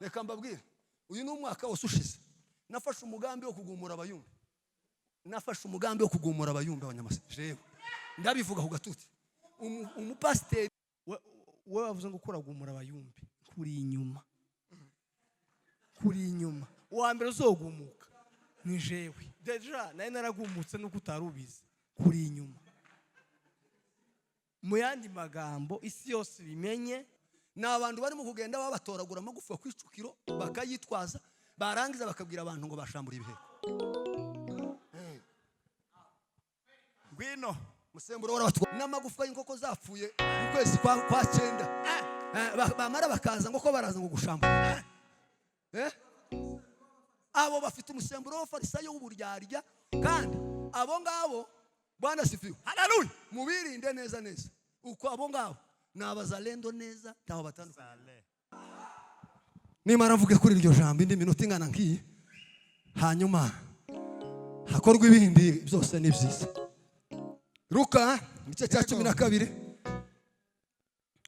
reka mbabwire uyu ni umwaka wose ushize nafashe umugambi wo kugumura abayumbi abanyamasengesho ndabivuga ku gatuti umupasiteri we wavuze ngo kuragumura abayumbi kuri inyuma uwa mbere uzogumuka ni jewe deja naye naragumutse nuko utarubizi kuri inyuma. Mu yandi magambo isi yose bimenye ni abantu barimo kugenda babatoragura amagufa ku icukiro bakayitwaza barangiza bakabwira abantu ngo bashambura ibiheko. Ngwino musemburo w'abatwa n'amagufa y'inkoko zapfuye mu kwezi kwa 9 bamara bakaza ngo ko baraza ngo gushambura abo bafite umusemburo w'abafarisayo w'uburyarya kandi abo ngabo Bwana sifiwe. Haleluya. Mubirinde neza uko abo ngabo nabazalendo neza taho batandukanye. Nimara mvuge kuri iryo jambo indi minota ingana nkiyi hanyuma hakorwa ibindi byose ni byiza. Luka igice cya 12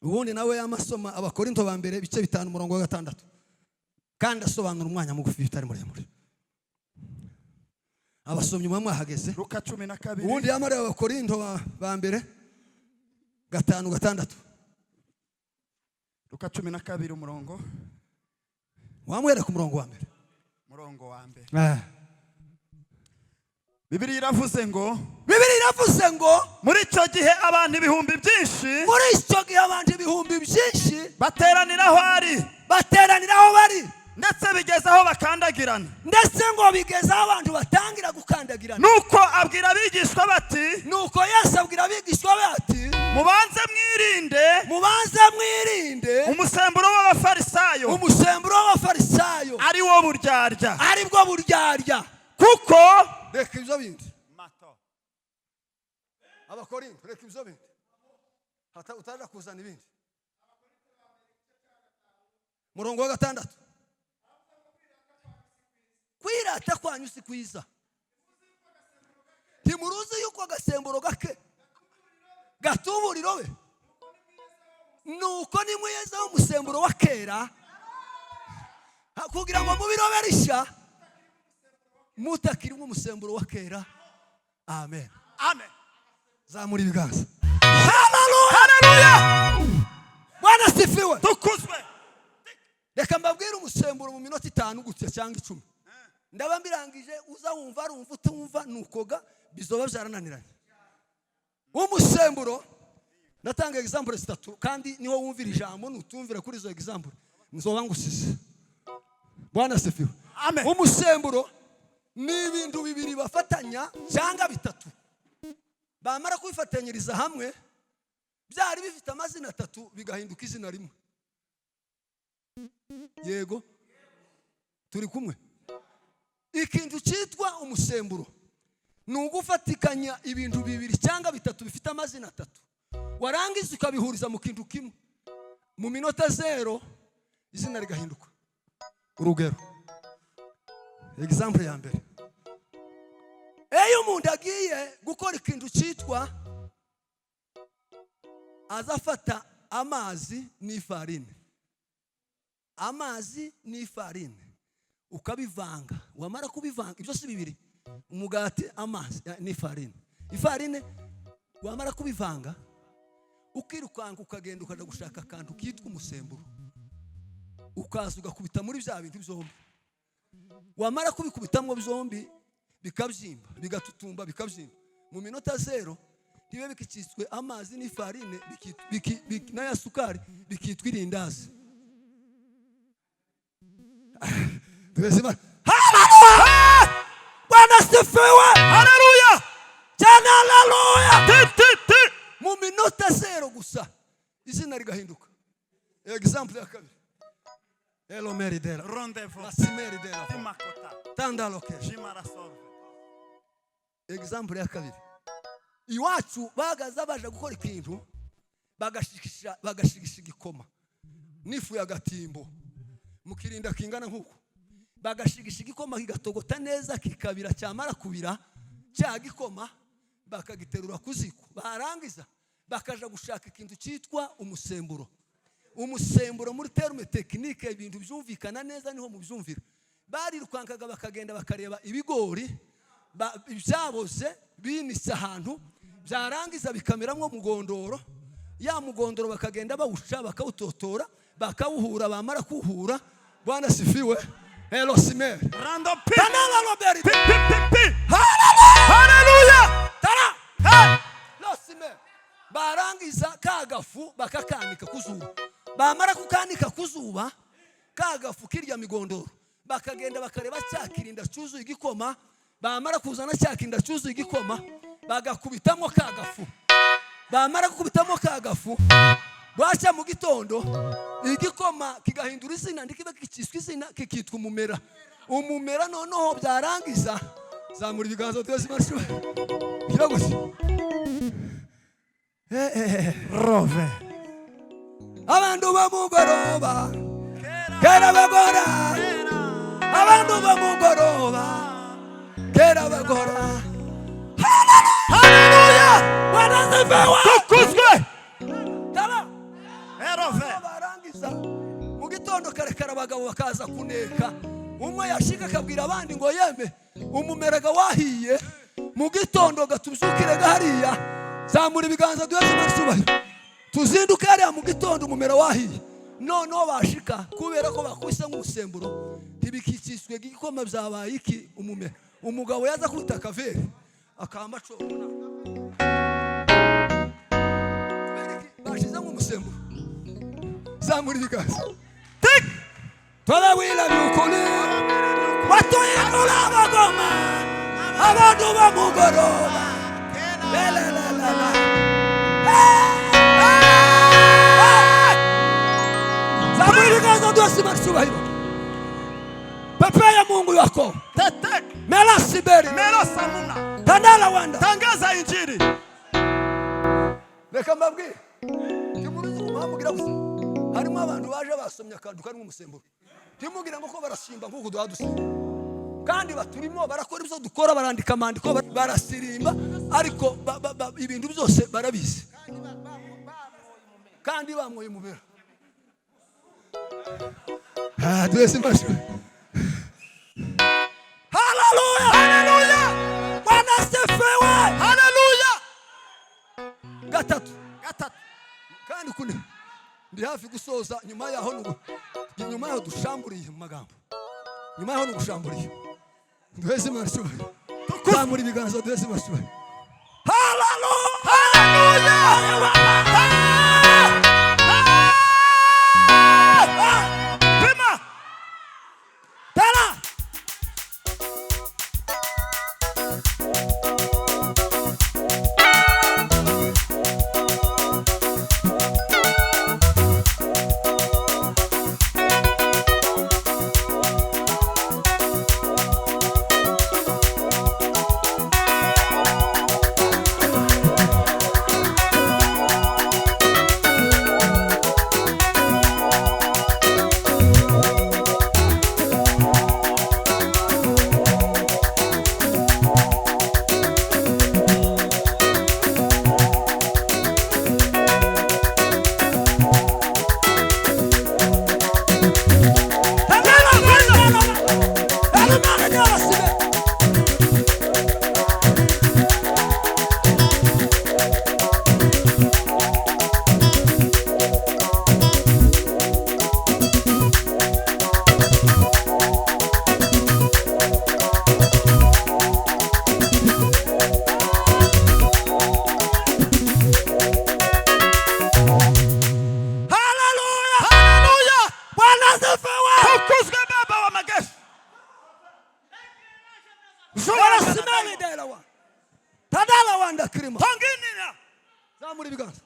ubundi nawe yamasoma abakorinto ba mbere bice 5:6 kandi asobanura umwanya mugufi bitari muremure. Abasomyi mwamwe hageze Luka 12 ubundi yamare abakorinto ba mbere 5:6 Luka 12 umurongo wamwera ku murongo wa mbere Bibiliya iravuze ngo muri icyo gihe abantu ibihumbi byinshi bateranira aho bari ndetse bigeze aho bakandagirana ndetse ngo bigeze aho abantu batangira gukandagirana nuko abwira abigishwa bati Yesu abwira abigishwa bati mubanze mwirinde umusemburo w'abafarisayo ari wo buryarya kuko reka ibyo bindi abakorinto reka ibyo bindi utaje kuzana ibindi murongo wa 6 kwirata kwanyu si kwiza ntimuruzi yuko agasemburo gake gatuburiro we nuko nimweza umusemburo wa kera kugira ngo mubiroberisha mutakiri umusemburo wa kera. Amen zamuri biganza. Haleluya. Bwana sifiwe tukuzwe. Reka mbabwire umusemburo mu minota 5 gutya cyangwa 10 ndaba mbirangije uza wumva arumva utumva nukoga bizoba byarananiranye. Umusemburo natanga example 3 kandi niho wumvira ijambo nutumvira kuri izo example nzoba ngusise. Bwana sifiwe. Amen. Umusemburo ni ibintu bibiri bafatanya cyangwa 3 bamara kwifatanyiriza hamwe byari bifite amazina 3 bigahinduka izina rimwe. Yego turi kumwe. Ikintu cyitwa umusemburo ni ugufatikanya ibintu bibiri cyangwa 3 bifite amazina 3 warangiza ukabihuriza mu kintu kimwe mu minota 0 izina rigahinduka. Urugero example ya mbere umuntu agiye gukora ikintu cyitwa azafata amazi n'ifarine ukabivanga wamara kubivanga ibyo si bibiri umugati amazi n'ifarine wamara kubivanga ukirukanga ukagenda ukajya gushaka akantu kitwa umusemburo ukaza ugakubita muri bya bintu byombi wamara kubikubitamwo byombi bikabyimba bigatutumba bikabyimba mu minota 0 nibe bikicitswe amazi n'ifarine n'aya sukari bikitwa irindazi. Haleluya. Bwana sifiwe. Haleluya. Jana haleluya. Mu minota 0 gusa izina rigahinduka. Example ya kabiri Elo meridela rendezvous la simeridela imakota tanda location jimarasolve. Example ya kabiri iwacu bagaza baje gukora ikintu bagashigisha igikoma n'ifu ya gatimbo mukirinda kingana nkuko bagashigisha igikoma kigatogota neza kikabira cyamara kubira cya gikoma bakagiterura kuziko barangiza bakaja gushaka ikintu cyitwa umusemburo umusemburo muri terme technique ibintu byumvikana neza niho mubyumvira. Barirukankaga bakagenda bakareba ibigori byaboze binitse ahantu byarangiza bikameramo mugondoro, ya mugondoro bakagenda bawusha bakawutotora bakawuhura, bamara kuhura Bwana sifiwe. Hello Simer Rando pi. Tanala Robert Pi pi pi pi. Hallelujah. Tara. Hello Simer barangiza kagafu bakakanika kuzuba, bamara kukanika kuzuba kagafu kirya migondoro bakagenda bakareba cyakirinda cyuzuye igikoma, bamara kuzana cyakirinda cyuzuye igikoma bagakubitamo kagafu, bamara kukubitamo kagafu bwaca mu gitondo igikoma kigahindura izina ndikiba kikiswe izina kikitwa umumera. Umumera noneho byarangiza zamura ibiganza twese marsho kiraguze Rove. abantu bamugoroba kera bagora, abantu bamugoroba kera bagora. Hallelujah. Wanazebewa Tukuzwe. taba Rove. barangiza mu gitondo karekara abagabo bakaza kuneka, umwe yashika akabwira abandi ngo yeme umumeraga wahiye, mu gitondo gatubyukire hariya, zamura ibiganza duheze amasubahiro tuzinduke hariya mu gitondo umumera wahiye. Noneho bashika kubera ko bakuse nk'umusemburo ntibikikiswe igikoma byabaye iki umumera. Umugabo yaza kwita kaveri akamba cona bashize nk'umusemburo, zamura ibiganza tik tola wila byukuri watoyinura abagoma abantu bamugoroba la zamura ibiganza byose marsubahiro. Pepe ya Mungu yako Tete. Mela Siberi Melo samuna. Tandala Wanda Tangaza injili. reka mbabwire timuruzi kumambwira gusa harimo abantu baje basomye akantu kari umusemburo, timugira ngo ko barasimba nkuko duhadusimba kandi baturimo barakora ibyo dukora, barandika amandiko barasirimba, ariko ibintu byose barabizi kandi bamwoye umubera. Duheze mbasho. Hallelujah. Hallelujah. Bwana asifiwe. Hallelujah. Gatatu Gatatu. kandi kune ndi hafi gusoza. Nyuma yaho dushamburiye mu magambo, nyuma yaho nugushamburiye duheze mbasho zamura ibiganza duheze mbasho. Hallelujah. Hallelujah. Pima. Tala Tadala Wanda kirima Tonginina. zamura ibiganza.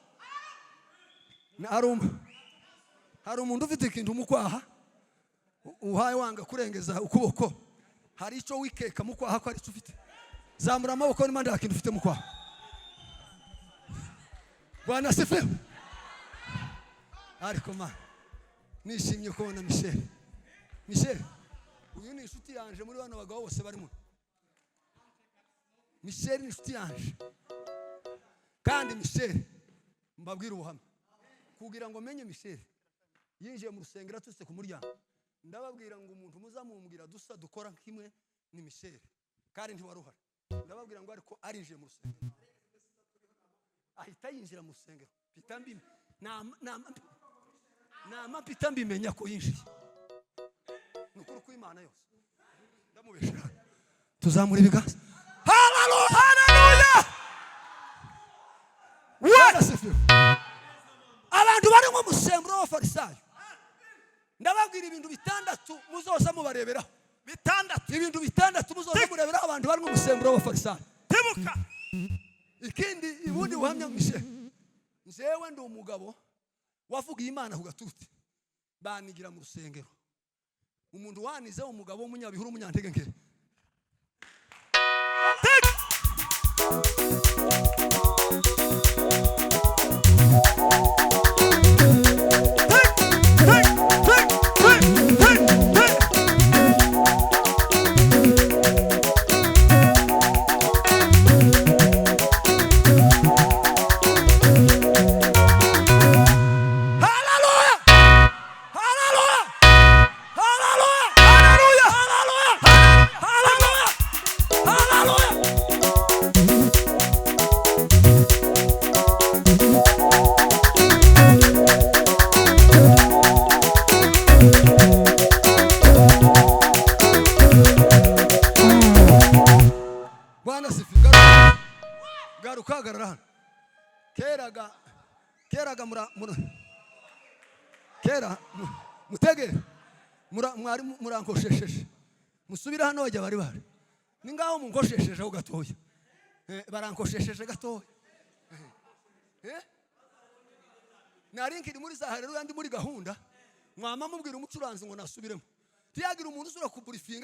Hari umuntu ufite ikintu mukwaha uhaye wanga kurengeza ukuboko, hari icyo wikeka mukwaha ko ari cyo ufite, zamura amaboko n'imanda yakintu ufite mukwaha. Bwana asifiwe. Ariko ma nishimye kubona Michel uyu ni inshuti yanje muri bano bagabo bose barimo. Michel ni inshuti yanje kandi Michel mbabwira ubuhamya kugira ngo menye Michel yinjiye mu rusengero atutse ku muryango ndababwira ngo umuntu muzamumbwira dusa dukora kimwe ni Michel kandi ntiwaruhara ndababwira ngo ariko arinjiye mu rusengero ahita yinjira mu rusengero pitambi nama pitambi menya ko yinjiye nukuri ku Imana yose ndamubeshera tuzamura ibiganza haleluya haleluya abantu bari mu musemburo w'Abafarisayo ndababwira ibintu bitandatu muzoza mubareberaho ibintu bitandatu muzoza mureberaho abantu bari mu musemburo w'Abafarisayo tebuka ikindi ibundi buhamya Michel njewe ndi umugabo wavugiye Imana ku gatuti banigira mu rusengero umuntu wanize umugabo w'umunyabihuru umunyantege nke ukagarara keraga kera mutege mwari murankoshesheje musubira hano bajya bari bari ningaho munkoshesheje aho gatoya barankoshesheje gatoya nari nkiri muri zaharero yandi muri gahunda mwama mubwira umucuranzi ngo nasubiremo tiyagira umuntu usura ku briefing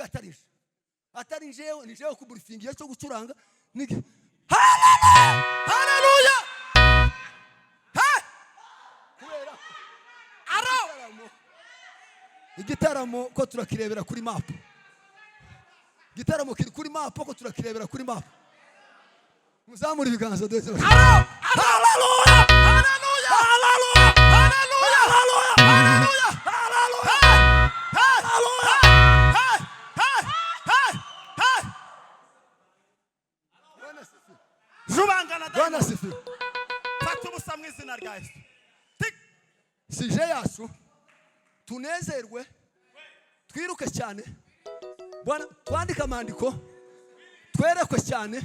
atari njewe ni jewe ku briefing cyo gucuranga nige haleluya kubera igitaramo ko turakirebera kuri map igitaramo kiri kuri map ko turakirebera kuri map muzamura ibiganza dose haleluya haleluya haleluya haleluya haleluya haleluya Bwana sifi. Fatu musa mwizina rya Yesu. Sije yacu tunezerwe twiruke cyane. Bwana twandika amandiko twerekwe cyane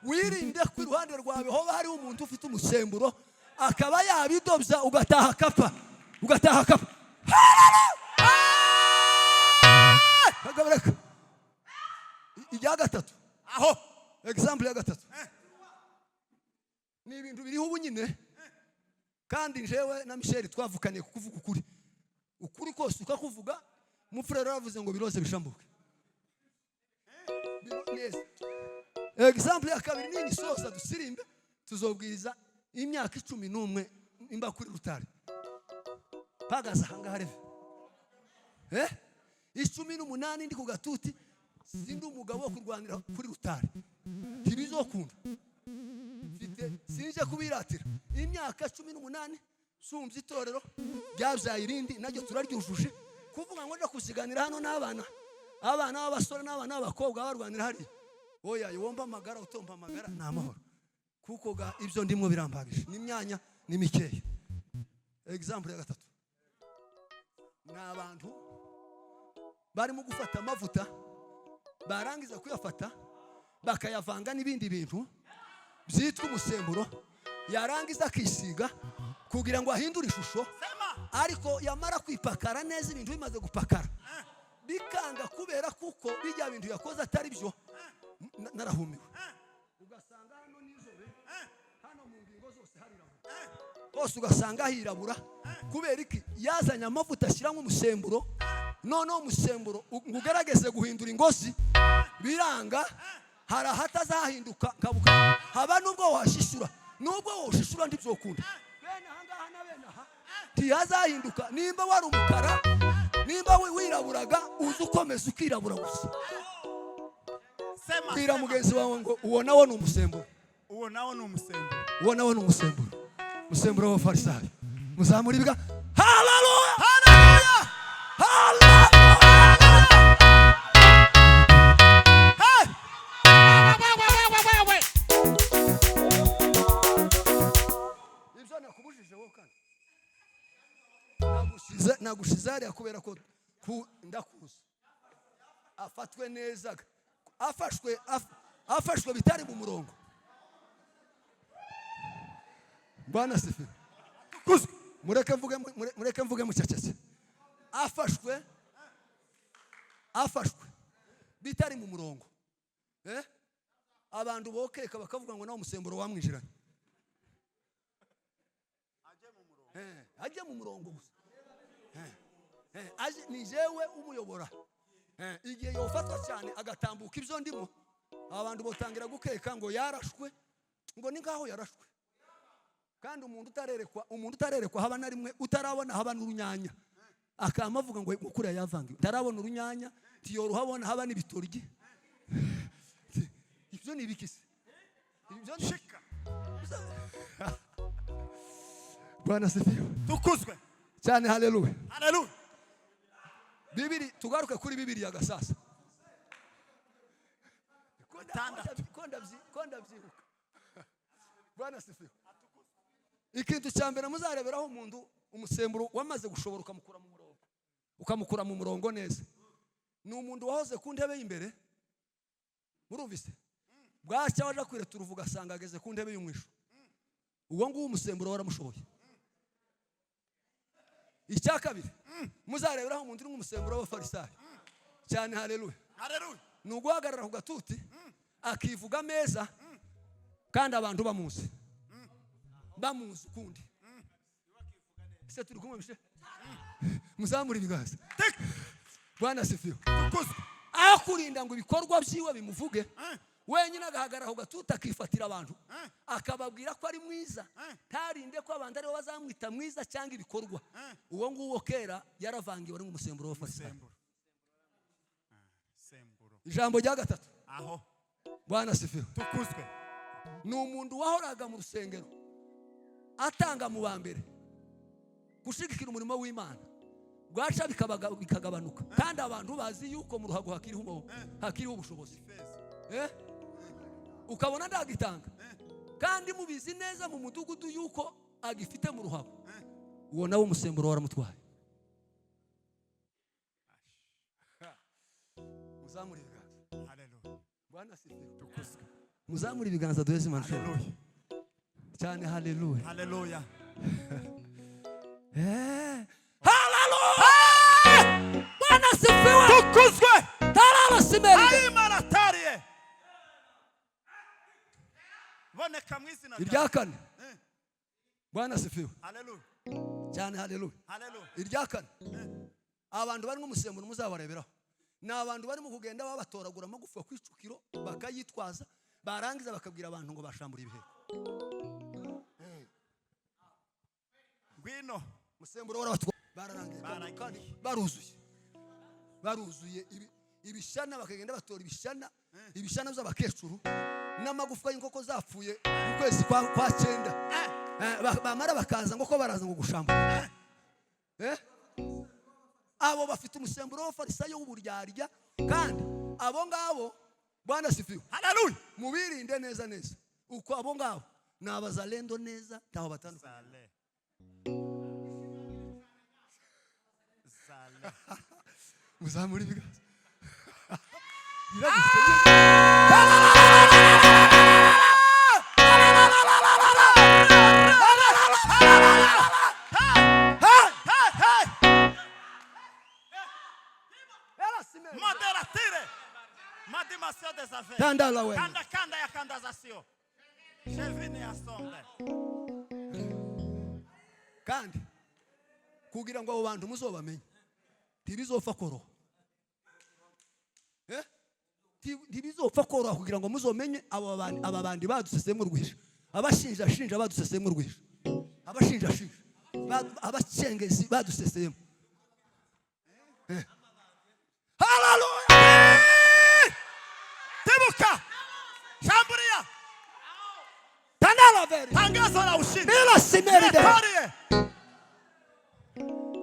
wirinde ku ruhande rwawe ho hari umuntu ufite umusemburo akaba yabidobya ugataha kapfa hagabareka ijya gatatu aho example ya gatatu ni ibintu biriho ubunyine kandi njewe na Michel twavukaniye kukuvuga ukuri kose ukakuvuga mufurero yavuze ngo biroze bishambuke neza example ya kabiri ni sosa dusirimbe tuzobwiriza imyaka 11 imba kuri rutare pagaza hanga hareve 18 ndi ku gatuti sindi umugabo wo kurwanira kuri rutare ntibizokunda sinje kubiratira imyaka 18 sumvye itorero byabyaye irindi najyo turaryujuje kuvuga ngo nda kusiganira hano n'abana b'abasore n'abana b'abakobwa barwanira hari oya yomba magara utomba magara n'amahoro kuko ga ibyo ndimo birambagije n'imyanya n'imikeye example ya gatatu n'abantu barimo gufata amavuta barangiza kuyafata bakayavanga n'ibindi bintu byitwa umusemburo yarangiza akisiga kugira ngo ahindure ishusho ariko yamara kwipakara neza ibintu bimaze gupakara bikanga kubera kuko bijya bintu yakoze atari byo narahumiwe ugasanga hano nizobe hano mu ngingo zose harirabura hose ugasanga hirabura kubera iki yazanye amavuta ashyiramo umusemburo none umusemburo ngugerageze guhindura ingozi biranga hari ahatazahinduka kabuka haba nubwo washishura nubwo woshishura ndibzokunda bene ahangaha na bene aha ntiyazahinduka nimba wari umukara nimba wiraburaga uzi ukomeza ukirabura gusa bwira mugenzi wawe ngo uwo nawo ni umusemburo umusemburo w'Abafarisayo muzamura ibiga haleluya ibyo nakubujije wowe kandi nagushize hariya kubera ko ndakuzi afatwe neza afashwe bitari mu murongo. Bwana sifi kuzwe mureke mvuge mucecetse. Afashwe bitari mu murongo. Abantu bokeka bakavuga ngo nawo umusemburo wamwijiranye. Ajye mu murongo gusa. Ni jewe umuyobora. Igihe yofatwa cyane agatambuka ibyo ndimo, abantu botangira gukeka ngo yarashwe, ngo ni ngaho yarashwe. Kandi umuntu utarerekwa haba na rimwe, utarabona haba n'urunyanya, akamavuga ngo mukura yavangiwe, utarabona urunyanya tiyoruhabona haba n'ibitoryi. Ibyo ni bikisi, ibyo nshika. Bwana sifiwe, tukuzwe cyane. Haleluya, haleluya. Bibiri, tugaruke kuri Bibiri ya gasasa. Konda byibuka. Bwana sifiwe. Ikintu cyambere muzareberaho umuntu umusemburo wamaze gushobora ukamukura mu murongo neza. Ni umuntu wahoze ku ntebe y'imbere. Murumvise? Bwacya waje kwireta uruvuga asanga ageze ku ntebe y'umwisho. Uwo nguwo umusemburo waramushoboye. Icya kabiri, muzareberaho umuntu uri umusemburo w'abafarisayo. Cyane haleluya. Haleluya. Nuguhagarara ku gatuti akivuga meza kandi abantu bamuzi. Bamuzi kundi. Se turi kumwe bishe. Muzamura ibiganza. Bwana sifiwe. Aho kurinda ngo ibikorwa byiwe bimuvuge, wenyine agahagarara ku gatuti akifatira abantu, akababwira ko ari mwiza, tarinde ko abantu aribo bazamwita mwiza cyangwa ibikorwa. Uwo nguwo kera yaravangiwe ari umusemburo w'abafarisayo. Ijambo rya gatatu. Aho. Bwana sifiwe. Tukuzwe. Ni umuntu wahoraga mu rusengero atanga mu bambere gushigikira umurimo w'Imana, bwaca bikagabanuka, kandi abantu bazi yuko mu ruhago hakiriho ubushobozi. Ukabona ndagitanga, kandi mubizi neza mu mudugudu yuko agifite mu ruhago. Uwo nawe umusemburo waramutwaye. Muzamura ibiganza. Haleluya. Bwana sifiwe. Tukuzwe. Muzamura ibiganza duheze Imana. Haleluya. Cyane haleluya. Haleluya. Haleluya. Bwana sifiwe. Tukuzwe. Tarara simeri. Ayi maratariye. Boneka mwizina rya. Irya kane. Bwana sifiwe. Haleluya. Cyane haleluya. Haleluya. Irya kane. Abantu bari mu musemburo muzabareberaho. Ni abantu barimo kugenda babatoragura amagufa kwicukiro bakayitwaza, barangiza bakabwira abantu ngo bashambura ibihe. Gwino musemburo warabatwa bararangiye kandi baruzuye ibishana, bakagenda batora ibishana by'abakecuru n'amagufa y'inkoko zapfuye mu kwezi kwa 9. Bamara bakaza ngo ko baraza ngo gushambura. Abo bafite umusemburo w'abafarisayo w'uburyarya, kandi abo ngabo Bwana sifiwe. Haleluya. Mubirinde neza uko abo ngabo ni abazalendo neza, taho batandukanye. Muzamura ibiganza. Moderatire. Madimasio des affaires. Tandala wewe. Kanda ya kandazasio. Chevine ya sonde. Kandi kugira ngo abo bantu muzobamenye tibizopfa koroha. Ntibizopfa koroha kugira ngo muzomenye aba bandi badusesemo urwisha, abashinja badusesemo urwisha, abashinja abacengezi badusesemo. Haleluya. Tebuka. Shamburia. Tandala veri. Tangazo la ushindi. Bila simeri de.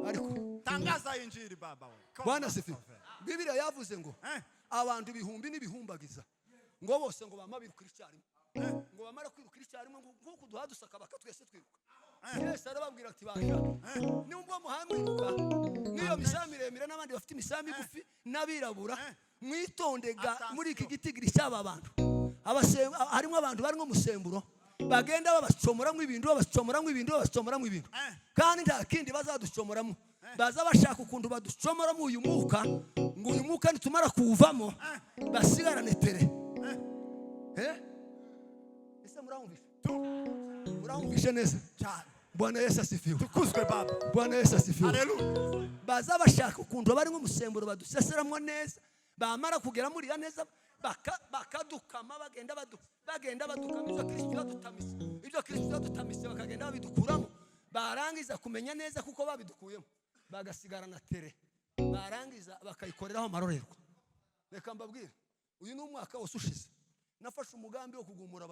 Ariko tangaza injili baba we. Bwana sifiwe. Bibiliya yavuze ngo abantu ibihumbi n'ibihumbagiza ngo bose ngo bama birukira icyarimo. Ngo bamara kwirukira icyarimo nk'uko duhadusaka bakatwese twiruka. Yesu arababwira ati baja nubwo muhamwiruka niyo misami miremire n'abandi bafite imisami gufi n'abirabura mwitondega muri iki gitigiri cy'aba bantu. Harimo abantu barimo musemburo bagenda babacomoramo ibintu kandi nta kindi bazaducomoramo. Baza bashaka ukuntu baducomoramo uyu mwuka ngo uyu mwuka nitumara kuwuvamo basigarane tere. Ese murahumvishe neza cyane. Bwana Yesu asifiwe. Tukuzwe baba. Bwana Yesu asifiwe. Haleluya. Baza bashaka ukuntu bari nk'umusemburo baduseseramo neza bamara kugera muri ya neza bakadukama bagenda badukama ibyo Kristo yadutamise bakagenda babidukuramo barangiza kumenya neza kuko babidukuyemo bagasigarana tere barangiza bakayikoreraho amarorerwa. Reka mbabwire uyu ni umwaka wose ushize nafashe umugambi wo kugumura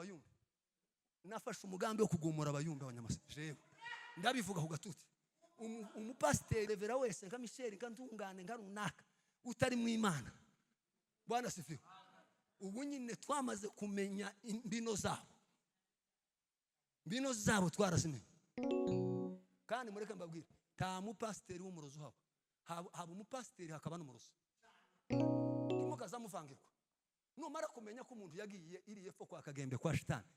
abayumbi abanyamasejewe ndabivuga ku gatuti. Umupasiteri revera wese nka Michel nka Ntungane nka runaka utari mu Imana. Bwana sifiwe. Ubu nyine twamaze kumenya imbino zabo twarazimenye. Kandi mureke mbabwire nta mupasiteri w'umurozi haba umupasiteri hakaba n'umurozi. Ntimukazamuvangirwa. Numara kumenya ko umuntu yagiye iriye fo kwa kagembe kwa shitani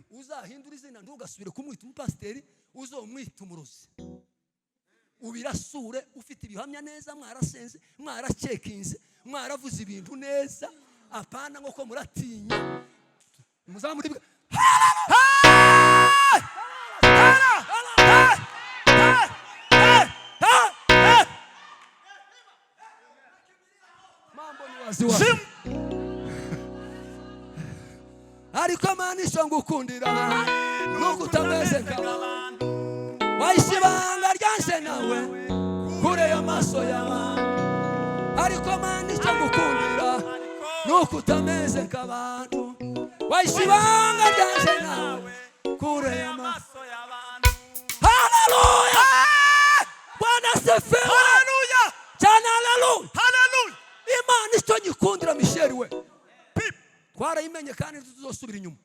uzahindura izina ntugasubire kumwita umupasiteri uzomwita umurozi. Ubirasure ufite ibihamya neza mwarasenze mwaracekinze mwaravuze ibintu neza apana nko muratinya muzamuri mambo ni waziwazi. Ariko manisho ngukundira nuko utameze nk'abandi wayisibanga ryanse nawe kure y'amaso y'abantu. Ariko manisho ngukundira nuko utameze nk'abantu wayisibanga ryanse nawe kure y'amaso y'abantu. Haleluya. Bwana sifiwe. Haleluya. Cyane haleluya. Haleluya. Imana icyo gikundira Michel we twarayimenye kandi tuzosubira inyuma.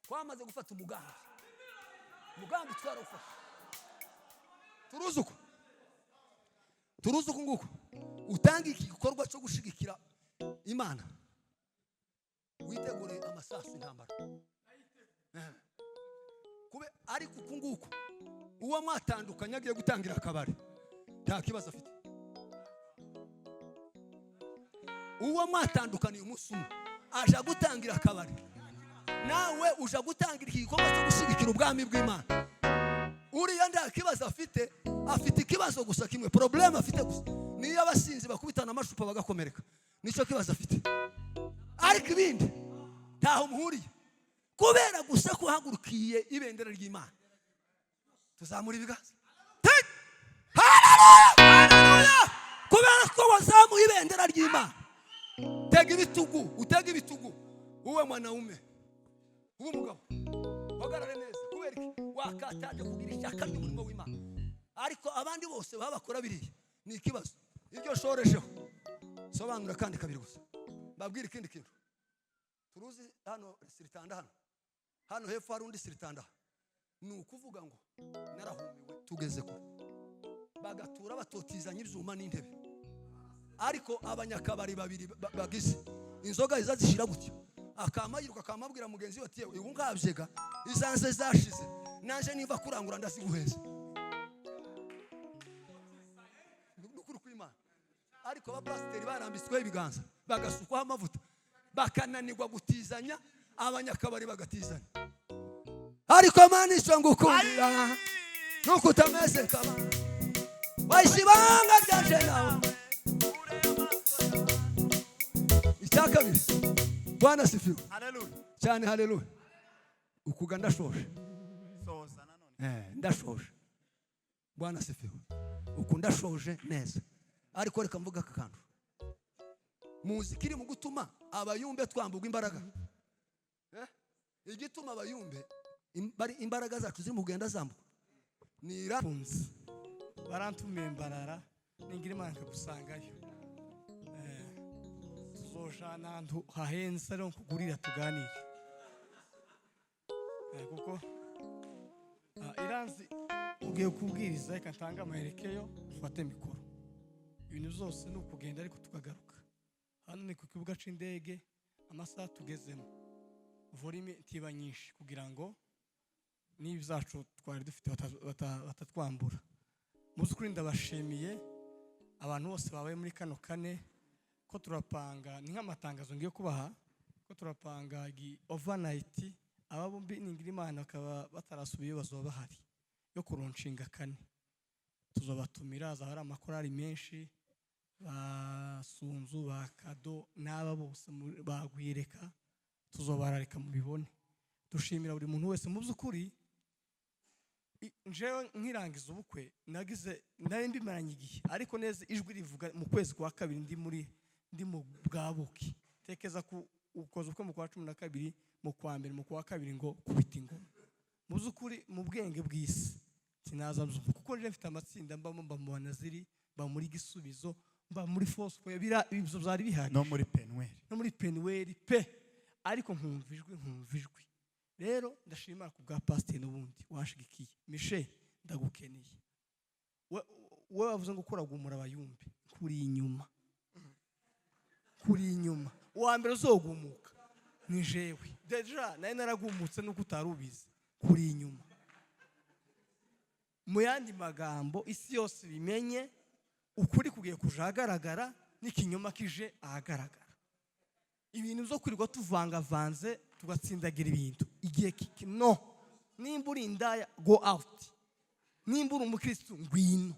Twamaze gufata umugambi twarawufashe. Turuzuko nguko utanga iki gikorwa cyo gushigikira Imana witegure amasasu intambara. Kube ariko kunguko uwo mwatandukanye agiye gutangira akabari nta kibazo afite. Uwo mwatandukaniye umunsi umwe aje gutangira akabari nawe uje gutangira iki gikorwa cyo gushigikira ubwami bw'Imana. Uriya nda kibazo afite ikibazo gusa kimwe, problem afite gusa niyo abasinzi bakubitana amashupa bagakomereka, nicyo kibazo afite. Ariko ibindi ntaho muhuriye kubera gusa ko hagurukiye ibendera ry'Imana. Tuzamura ibiganza. Haleluya. Kubera ko wazamuye ibendera ry'Imana. Utega ibitugu uwe mwanaume uwe mugabo bagarare neza kubera iki wakataje kugira ishyaka ry'umurimo w'Imana. Ariko abandi bose babakora biriye ni ikibazo. Iryo shoresheho sobanura kandi kabiri gusa babwira ikindi kintu. Turuzi hano siritanda hano hepfo hari undi siritanda ni ukuvuga ngo narahumiwe tugeze kure bagatura batotizanya ibyuma n'intebe. Ariko abanyakabari babiri bagize inzoga izazishira gutyo akamayiruka akamabwira mugenzi we ati ubu ngabyega izanze zashize nanje niva kurangura ndaziguheza n'ukuri kw'Imana. Ariko abapasiteri barambitsweho ibiganza bagasukwaho amavuta bakananirwa gutizanya abanyakabari bagatizanya. Ariko manisho ngukundira nuko utameze nk'aba wayisibanga ryaje nawe. Icyakabiri Bwana sifiwe. Haleluya. Cyane haleluya. Ukuga ndashoje. Soza nanone. Ndashoje. Bwana sifiwe. Ndashoje neza. Ariko reka mvuga akakantu. Muziki iri mu gutuma abayumbe twambugwa imbaraga. Igituma abayumbe imbaraga zacu ziri mu kugenda zambuka ni rapunzi barantumembarara ningira Imana ikagusangayo. Tuzojana ahantu hahenze ari kugurira tuganire, kuko Iranzi ugiye kubwiriza, reka ntanga amaherekeyo ufate mikoro. Ibintu byose ni ukugenda ariko tukagaruka. Hano ni ku kibuga c'indege, amasaha tugezemo volume ntiba nyinshi kugira ngo n'ibizacu twari dufite batatwambura. Muzukuri ndabashimiye abantu bose babaye muri kano kane, ko turapanga ni nk'amatangazo ngiye kubaha, ko turapanga overnight aba bombi ningira Imana bakaba batarasubiye bazoba bahari yo kuronshinga kane. Tuzobatumira, za hari amakorari menshi, basunzu bakado n'aba bose bagwireka, tuzobararika mu bibone. Dushimira buri muntu wese mu by'ukuri. Njewe nkirangiza ubukwe nari mbimaranye igihe, ariko neza ijwi rivuga mu kwezi kwa kabiri ndi mu bwabuki. Tekeza ku ukoze ubukwe mu kwa 12, mu kwa mbere, mu kwa kabiri ngo kubita ingoma. Mu by'ukuri mu bwenge bw'isi sinaza mvuga, kuko nje mfite amatsinda mba mu Banaziri, mba muri Gisubizo, mba muri Fosco, ibyo byari bihari no muri Penuel pe, ariko nkumva ijwi. Rero ndashimira ku bwa pasteur n'ubundi washigikiye. Michel ndagukeneye, we wavuze ngo kuragumura abayumbi, kuri inyuma uwa mbere uzogumuka ni jewe. Deja naye naragumutse nuko utarubizi, kuri inyuma. Mu yandi magambo isi yose bimenye ukuri kugiye kuja ahagaragara n'ikinyoma kije ahagaragara. Ibintu byo kurirwa tuvangavanze tugatsindagira ibintu igihe no, nimba uri indaya go out, nimba uri umukristo ngwino.